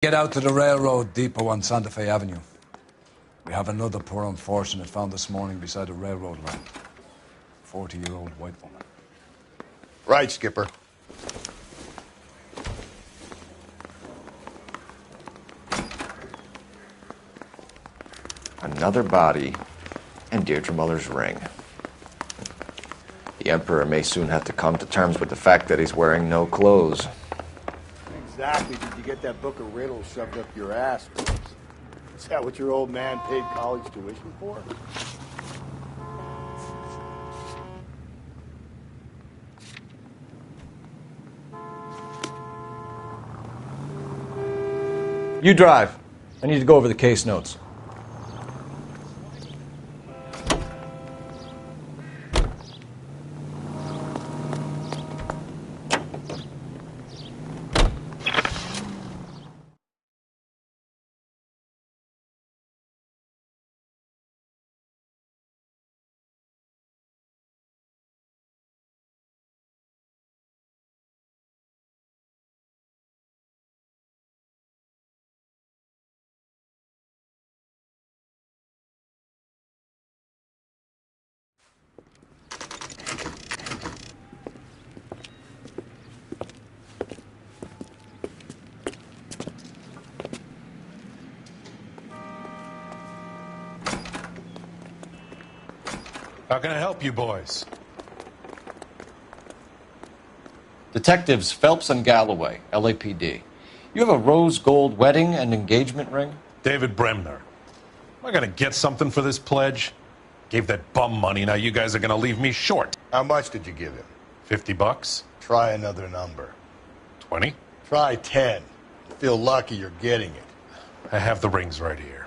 Get out to the railroad depot on Santa Fe Avenue. We have another poor unfortunate found this morning beside the railroad line. 40-year-old white woman. Right, Skipper. Another body and Deirdre Muller's ring. The Emperor may soon have to come to terms with the fact that he's wearing no clothes. Exactly. Did you get that book of riddles shoved up your ass? Is that what your old man paid college tuition for? You drive. I need to go over the case notes. How can I help you boys? Detectives Phelps and Galloway, LAPD. You have a rose gold wedding and engagement ring? David Bremner. Am I going to get something for this pledge? Gave that bum money, now you guys are going to leave me short. How much did you give him? $50? Try another number. 20? Try 10. Feel lucky you're getting it. I have the rings right here.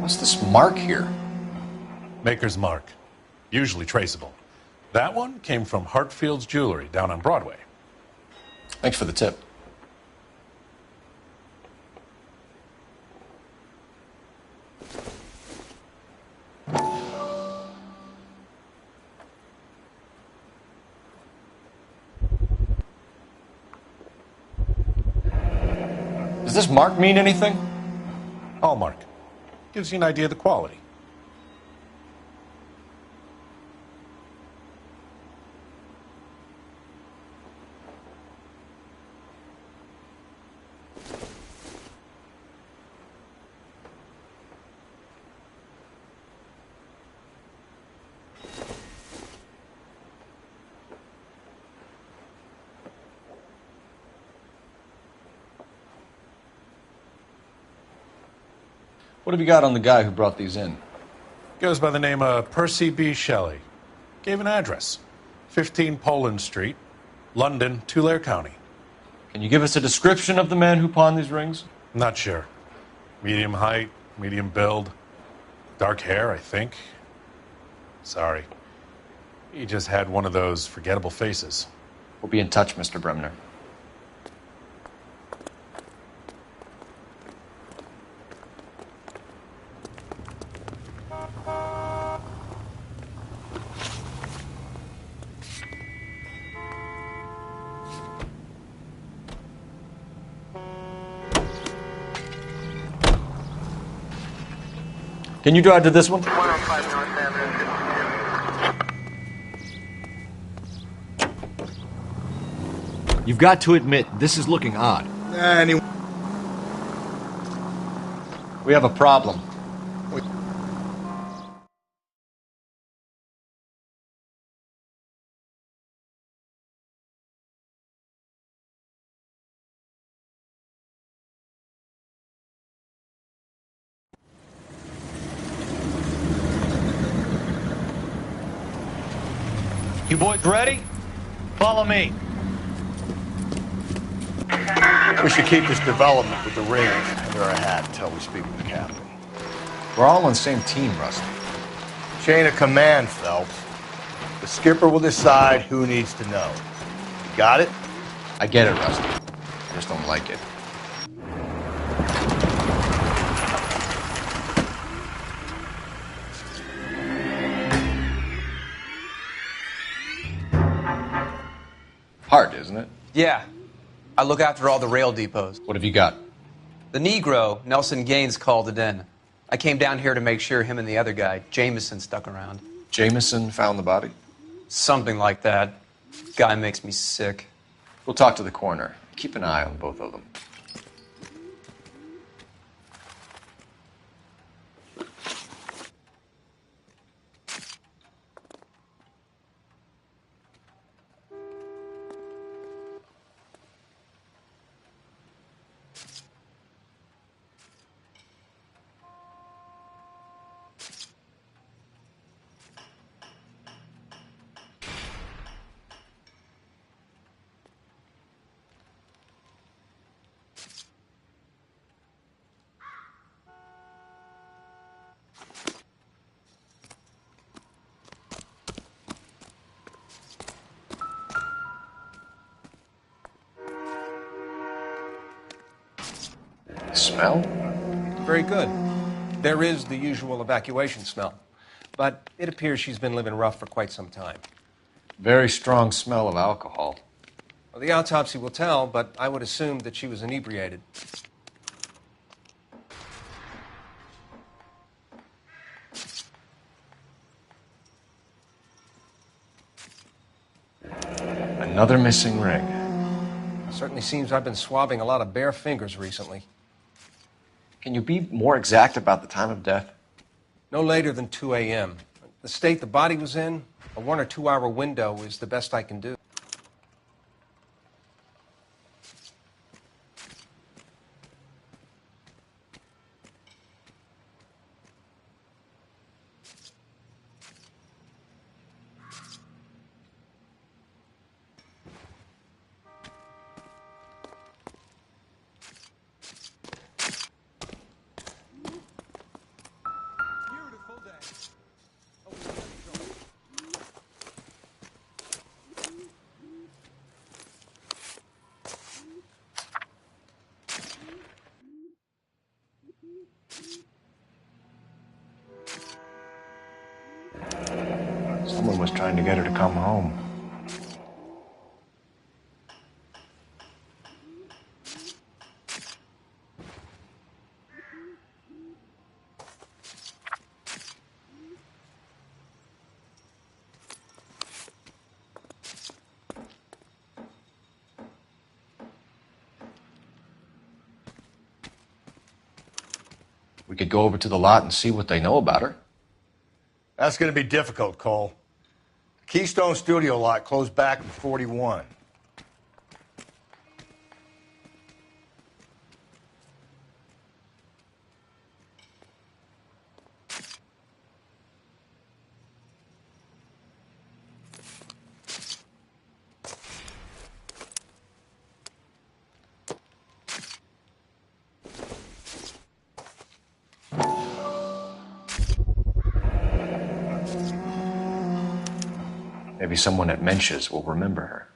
What's this mark here? Maker's mark. Usually traceable. That one came from Hartfield's Jewelry down on Broadway. Thanks for the tip. Does this mark mean anything? Hallmark. Gives you an idea of the quality. What have you got on the guy who brought these in? Goes by the name of Percy B. Shelley. Gave an address. 15 Poland Street, London, Tulare County. Can you give us a description of the man who pawned these rings? Not sure. Medium height, medium build. Dark hair, I think. Sorry. He just had one of those forgettable faces. We'll be in touch, Mr. Bremner. Can you drive to this one? 105 North Avenue. You've got to admit, this is looking odd. We have a problem. You boys ready? Follow me. We should keep this development with the rings under our hat until we speak with the captain. We're all on the same team, Rusty. Chain of command, Phelps. The skipper will decide who needs to know. You got it? I get it, Rusty. I just don't like it. Yeah. I look after all the rail depots. What have you got? The Negro, Nelson Gaines, called it in. I came down here to make sure him and the other guy, Jameson, stuck around. Jameson found the body? Something like that. Guy makes me sick. We'll talk to the coroner. Keep an eye on both of them. Smell? Very good. There is the usual evacuation smell, but it appears she's been living rough for quite some time. Very strong smell of alcohol. Well, the autopsy will tell, but I would assume that she was inebriated. Another missing ring. Certainly seems I've been swabbing a lot of bare fingers recently. Can you be more exact about the time of death? No later than 2 a.m. The state the body was in, a 1 or 2 hour window is the best I can do. Someone was trying to get her to come home. We could go over to the lot and see what they know about her. That's going to be difficult, Cole. The Keystone Studio lot closed back in 41. Maybe someone at Mensch's will remember her.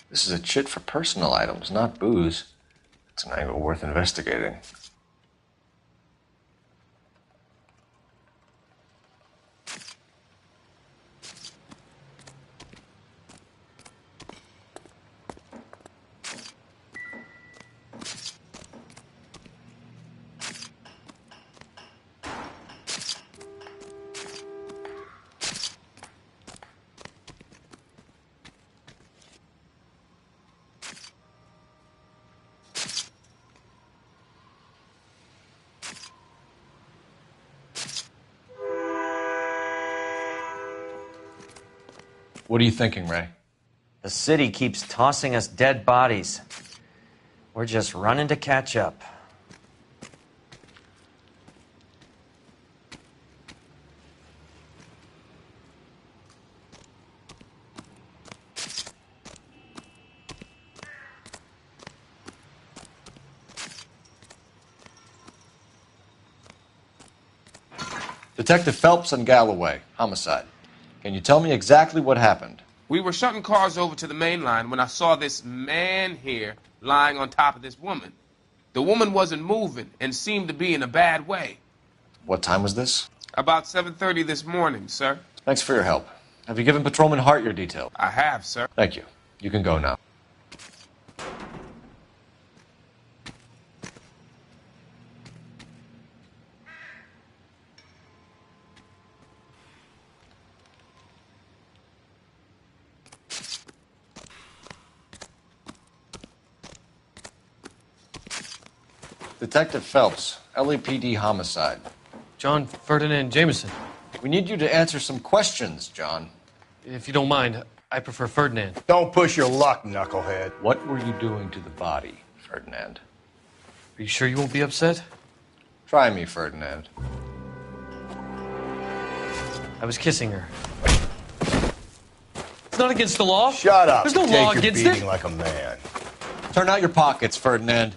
This is a chit for personal items, not booze. It's an angle worth investigating. What are you thinking, Ray? The city keeps tossing us dead bodies. We're just running to catch up. Detective Phelps and Galloway, homicide. Can you tell me exactly what happened? We were shutting cars over to the main line when I saw this man here lying on top of this woman. The woman wasn't moving and seemed to be in a bad way. What time was this? About 7:30 this morning, sir. Thanks for your help. Have you given Patrolman Hart your details? I have, sir. Thank you. You can go now. Detective Phelps, LAPD homicide. John Ferdinand Jameson. We need you to answer some questions, John. If you don't mind, I prefer Ferdinand. Don't push your luck, knucklehead. What were you doing to the body, Ferdinand? Are you sure you won't be upset? Try me, Ferdinand. I was kissing her. It's not against the law. Shut up. There's no Take law your against beating it. like a man. Turn out your pockets, Ferdinand.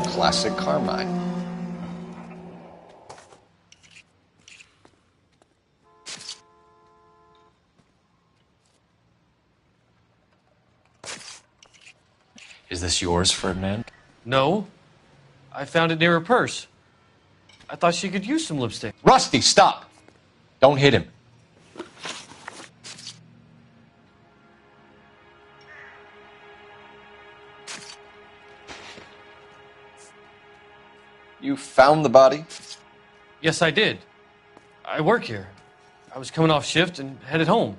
Classic Carmine. Is this yours, Ferdinand? No. I found it near her purse. I thought she could use some lipstick. Rusty, stop! Don't hit him. You found the body? Yes, I did. I work here. I was coming off shift and headed home.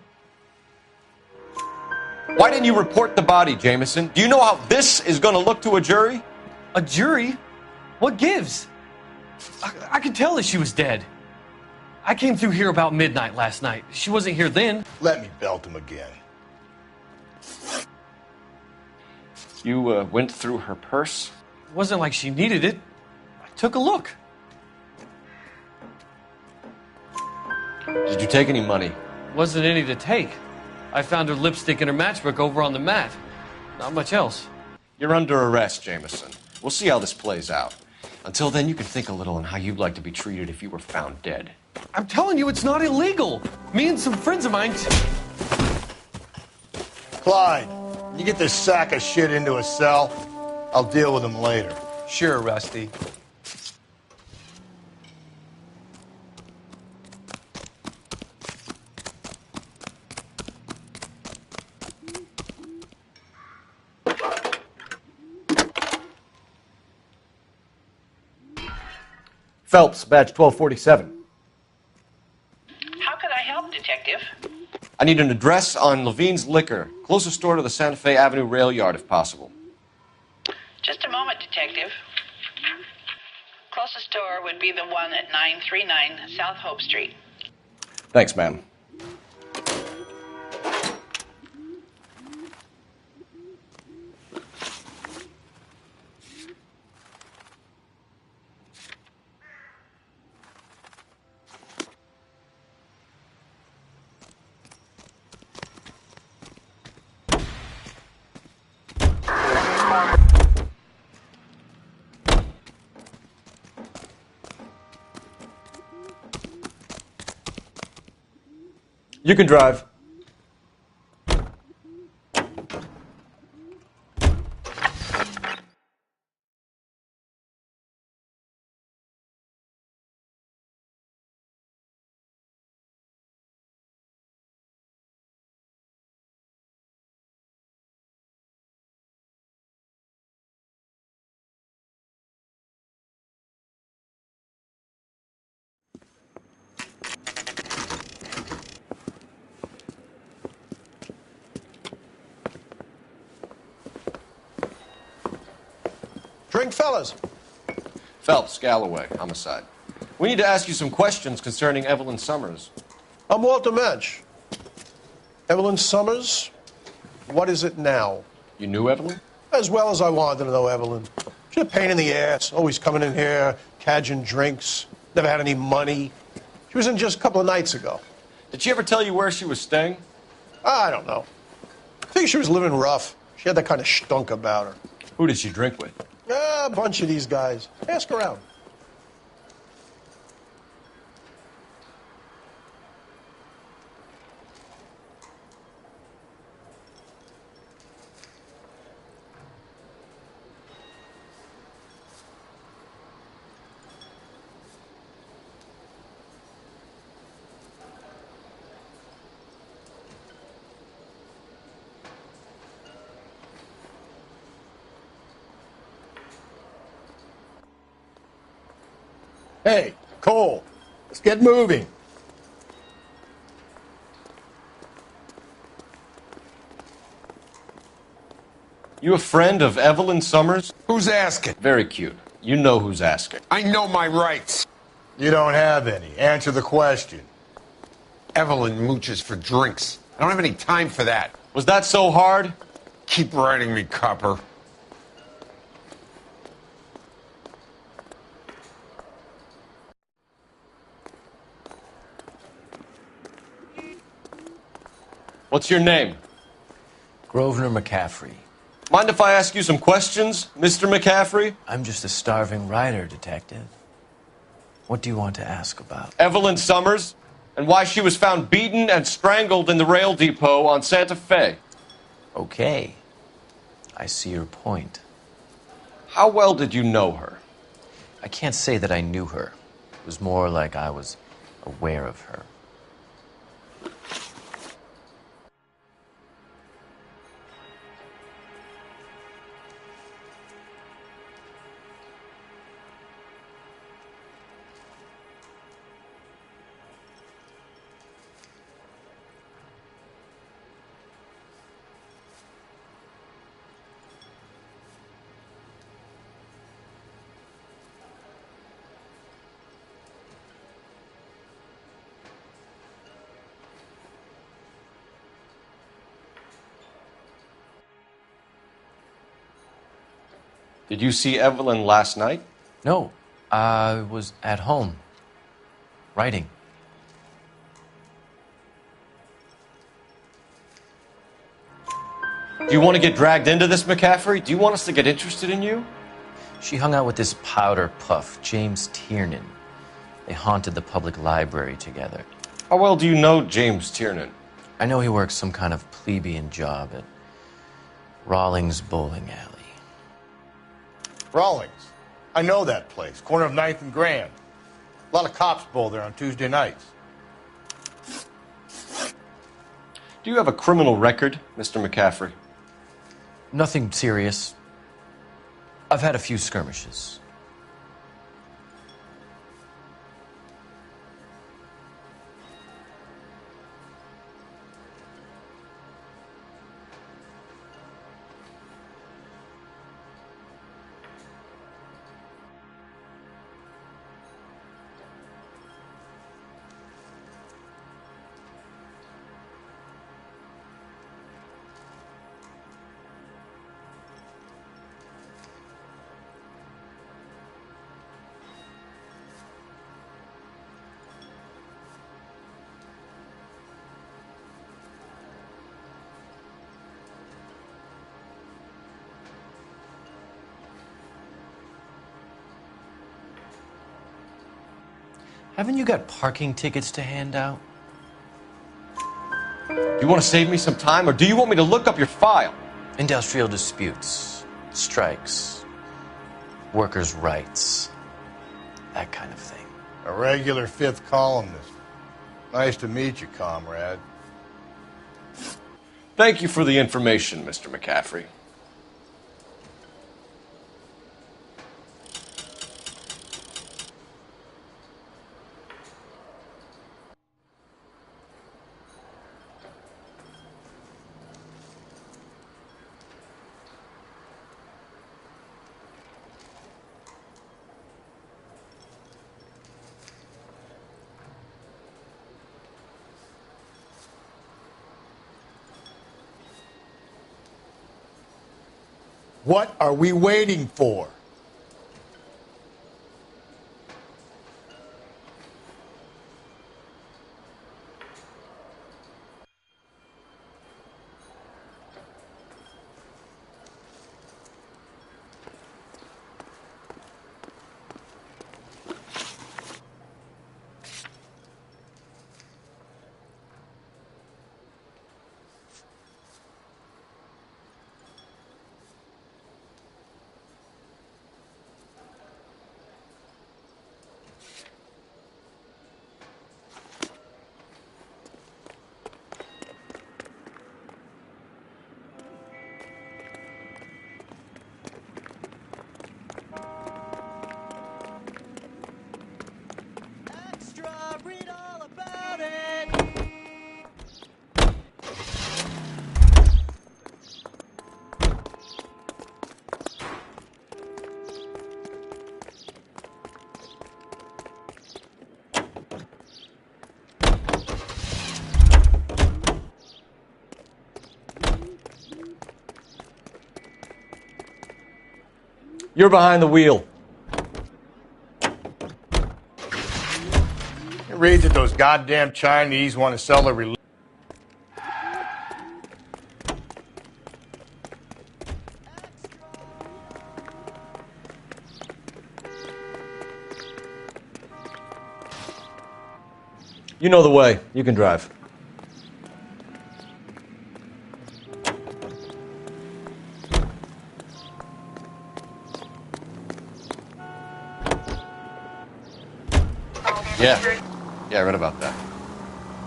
Why didn't you report the body, Jameson? Do you know how this is going to look to a jury? A jury? What gives? I could tell that she was dead. I came through here about midnight last night. She wasn't here then. Let me belt him again. You went through her purse? It wasn't like she needed it. I took a look. Did you take any money? Wasn't any to take. I found her lipstick in her matchbook over on the mat. Not much else. You're under arrest, Jameson. We'll see how this plays out. Until then, you can think a little on how you'd like to be treated if you were found dead. I'm telling you, it's not illegal. Me and some friends of mine... Clyde, you get this sack of shit into a cell. I'll deal with him later. Sure, Rusty. Phelps, badge 1247. How could I help, Detective? I need an address on Levine's Liquor. Closest store to the Santa Fe Avenue rail yard, if possible. Just a moment, Detective. Closest store would be the one at 939 South Hope Street. Thanks, ma'am. You can drive. Drink, fellas. Phelps, Galloway, homicide. We need to ask you some questions concerning Evelyn Summers. I'm Walter Mensch. Evelyn Summers, what is it now? You knew Evelyn? As well as I wanted to know Evelyn. She's a pain in the ass, always coming in here, cadging drinks, never had any money. She was in just a couple of nights ago. Did she ever tell you where she was staying? I don't know. think she was living rough. She had that kind of stunk about her. Who did she drink with? A bunch of these guys. Ask around. Hey, Cole, let's get moving. You a friend of Evelyn Summers? Who's asking? Very cute. You know who's asking. I know my rights. You don't have any. Answer the question. Evelyn mooches for drinks. I don't have any time for that. Was that so hard? Keep writing me, copper. What's your name? Grosvenor McCaffrey. Mind if I ask you some questions, Mr. McCaffrey? I'm just a starving writer, Detective. What do you want to ask about? Evelyn Summers, and why she was found beaten and strangled in the rail depot on Santa Fe. Okay. I see your point. How well did you know her? I can't say that I knew her. It was more like I was aware of her. Did you see Evelyn last night? No, I was at home, writing. Do you want to get dragged into this, McCaffrey? Do you want us to get interested in you? She hung out with this powder puff, James Tiernan. They haunted the public library together. How well do you know James Tiernan? I know he works some kind of plebeian job at Rawlings Bowling Alley. Rawlings. I know that place. Corner of 9th and Grand. A lot of cops bowl there on Tuesday nights. Do you have a criminal record, Mr. McCaffrey? Nothing serious. I've had a few skirmishes. Haven't you got parking tickets to hand out? Do you want to save me some time, or do you want me to look up your file? Industrial disputes, strikes, workers' rights, that kind of thing. A regular fifth columnist. Nice to meet you, comrade. Thank you for the information, Mr. McCaffrey. What are we waiting for? You're behind the wheel. It reads that those goddamn Chinese want to sell their religion. You know the way. You can drive. Yeah. Yeah, I read about that.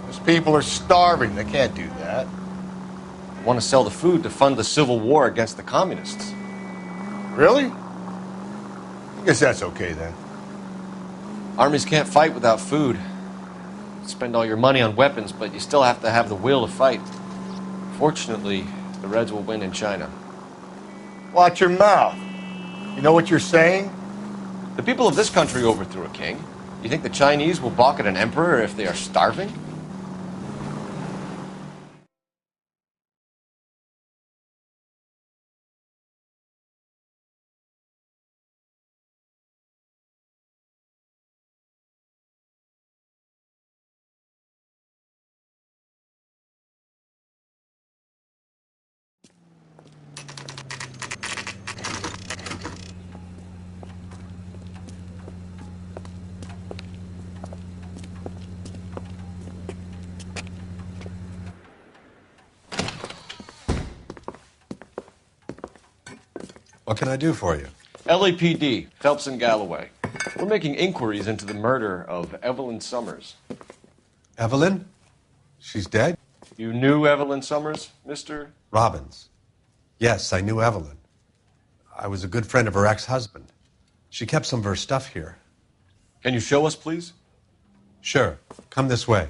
Those people are starving. They can't do that. They want to sell the food to fund the civil war against the communists. Really? I guess that's okay then. Armies can't fight without food. Spend all your money on weapons, but you still have to have the will to fight. Fortunately, the Reds will win in China. Watch your mouth. You know what you're saying? The people of this country overthrew a king. You think the Chinese will balk at an emperor if they are starving? What can I do for you? LAPD, Phelps and Galloway. We're making inquiries into the murder of Evelyn Summers. Evelyn? She's dead? You knew Evelyn Summers, Mr. Robbins. Yes, I knew Evelyn. I was a good friend of her ex-husband. She kept some of her stuff here. Can you show us, please? Sure. Come this way.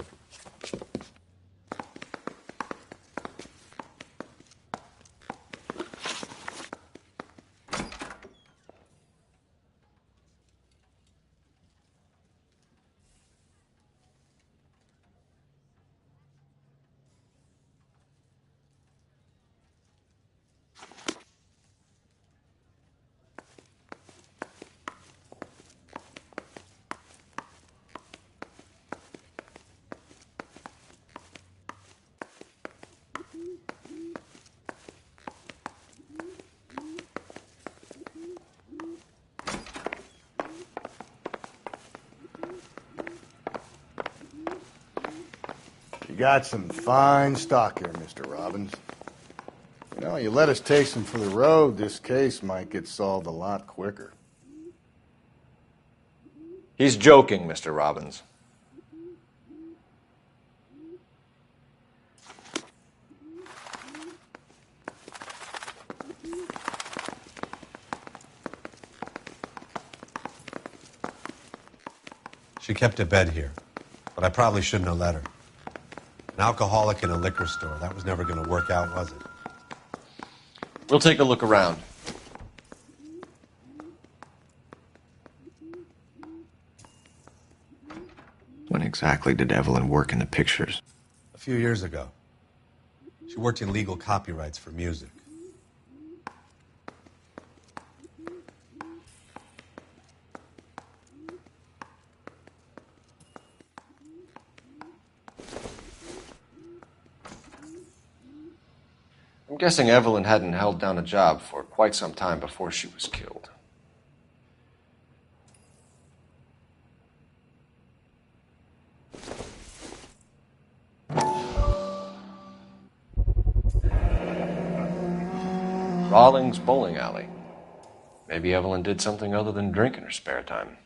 You got some fine stock here, Mr. Robbins. You know, you let us take some for the road, this case might get solved a lot quicker. He's joking, Mr. Robbins. She kept a bed here, but I probably shouldn't have let her. An alcoholic in a liquor store. That was never going to work out, was it? We'll take a look around. When exactly did Evelyn work in the pictures? A few years ago. She worked in legal copyrights for music. I'm guessing Evelyn hadn't held down a job for quite some time before she was killed. Rawlings Bowling Alley. Maybe Evelyn did something other than drink in her spare time.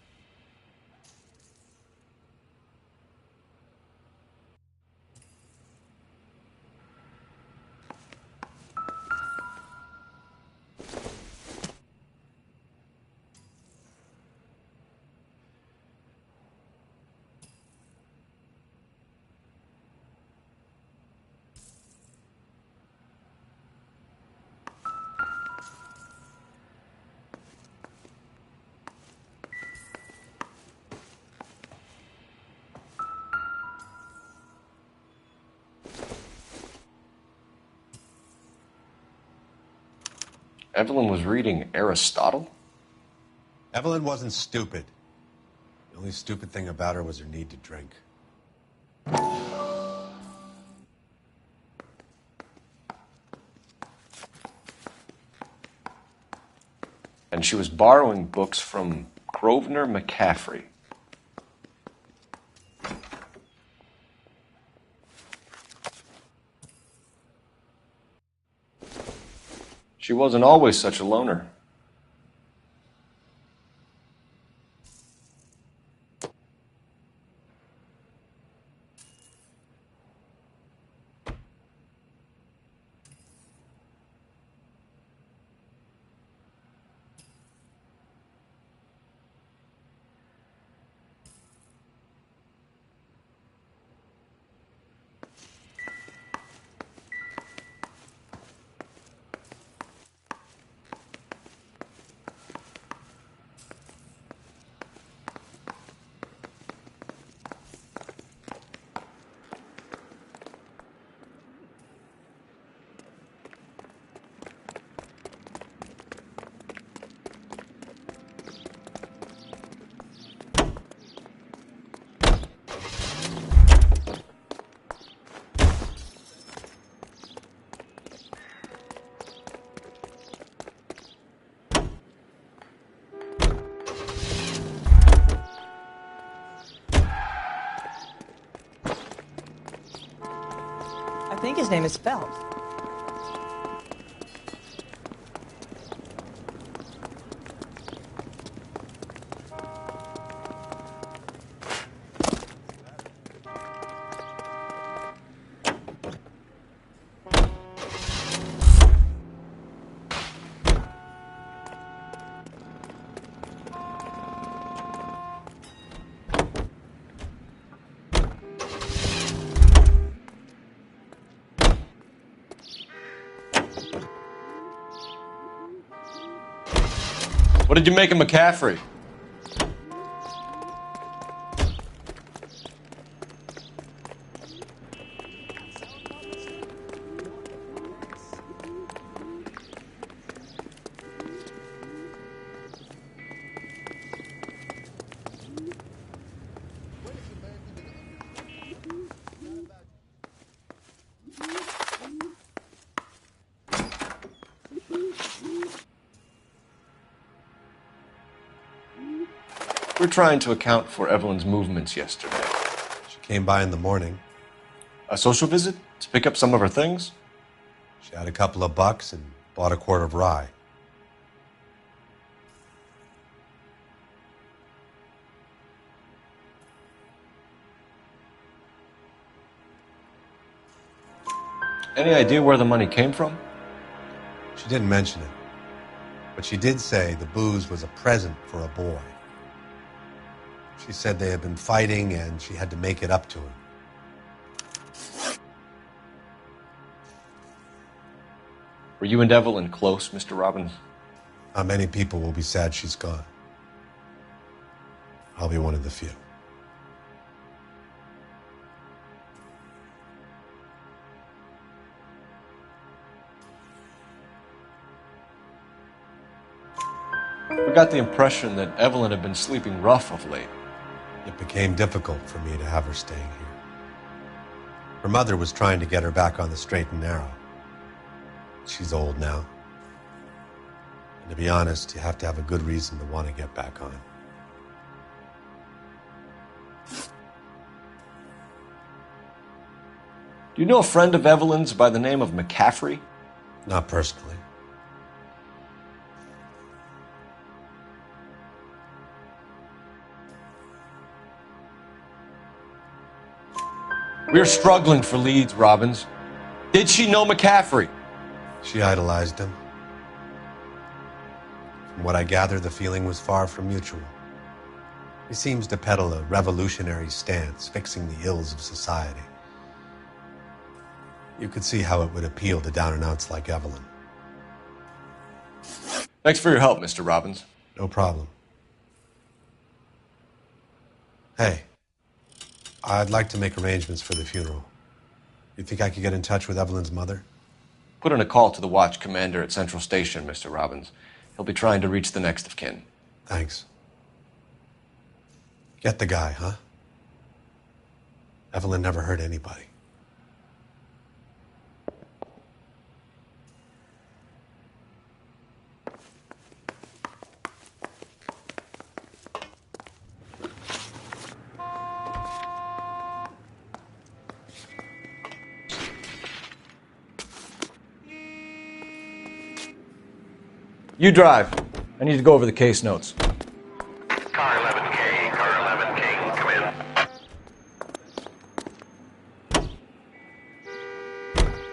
Evelyn was reading Aristotle? Evelyn wasn't stupid. The only stupid thing about her was her need to drink. And she was borrowing books from Grosvenor McCaffrey. She wasn't always such a loner. I think his name is Phelps. What did you make of McCaffrey? We're trying to account for Evelyn's movements yesterday. She came by in the morning. A social visit? To pick up some of her things? She had a couple of bucks and bought a quart of rye. Any idea where the money came from? She didn't mention it, but she did say the booze was a present for a boy. She said they had been fighting and she had to make it up to him. Were you and Evelyn close, Mr. Robbins? Not many people will be sad she's gone. I'll be one of the few. We got the impression that Evelyn had been sleeping rough of late. It became difficult for me to have her staying here. Her mother was trying to get her back on the straight and narrow. She's old now. And to be honest, you have to have a good reason to want to get back on. Do you know a friend of Evelyn's by the name of McCaffrey? Not personally. We're struggling for leads, Robbins. Did she know McCaffrey? She idolized him. From what I gather, the feeling was far from mutual. He seems to peddle a revolutionary stance, fixing the ills of society. You could see how it would appeal to down-and-outs like Evelyn. Thanks for your help, Mr. Robbins. No problem. Hey, I'd like to make arrangements for the funeral. You think I could get in touch with Evelyn's mother? Put in a call to the watch commander at Central Station, Mr. Robbins. He'll be trying to reach the next of kin. Thanks. Get the guy, huh? Evelyn never hurt anybody. You drive. I need to go over the case notes. Car 11K, Car 11K, come in.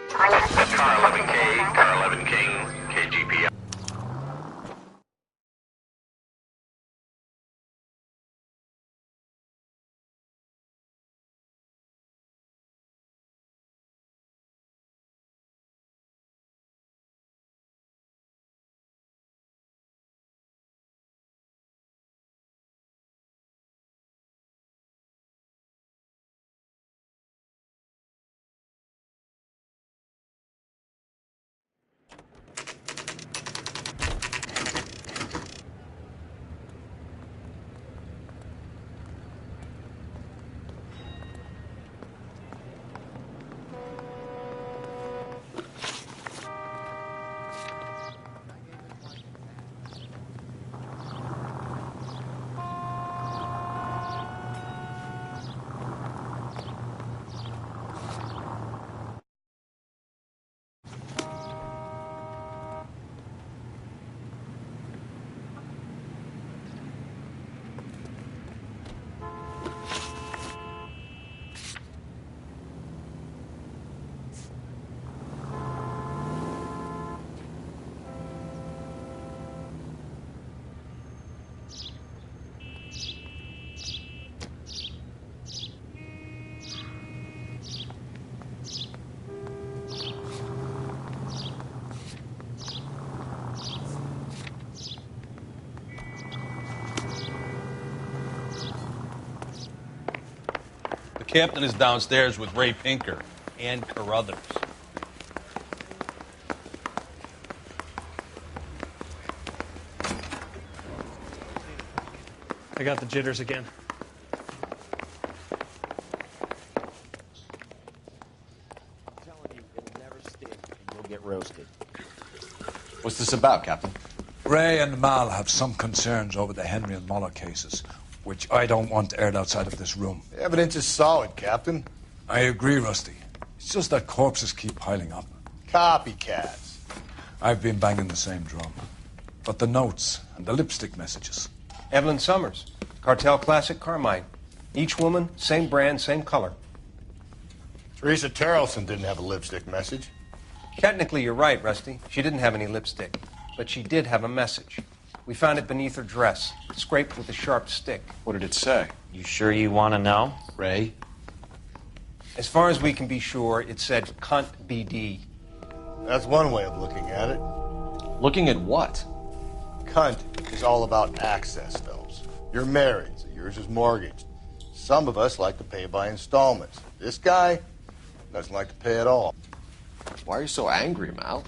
Car 11K, Car 11K, KGP. The captain is downstairs with Ray Pinker and Carruthers. I got the jitters again. I'm telling you, it'll never stick, and you'll get roasted. What's this about, Captain? Ray and Mal have some concerns over the Henry and Muller cases, which I don't want aired outside of this room. The evidence is solid, Captain. I agree, Rusty. It's just that corpses keep piling up. Copycats. I've been banging the same drum. But the notes and the lipstick messages. Evelyn Summers, Cartel Classic Carmine. Each woman, same brand, same color. Teresa Terrelson didn't have a lipstick message. Technically, you're right, Rusty. She didn't have any lipstick, but she did have a message. We found it beneath her dress, scraped with a sharp stick. What did it say? You sure you want to know? Ray? As far as we can be sure, it said cunt BD. That's one way of looking at it. Looking at what? Cunt is all about access, Phelps. You're married, so yours is mortgaged. Some of us like to pay by installments. This guy doesn't like to pay at all. Why are you so angry, Mal?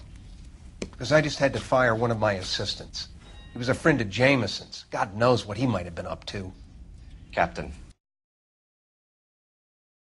Because I just had to fire one of my assistants. He was a friend of Jameson's. God knows what he might have been up to. Captain,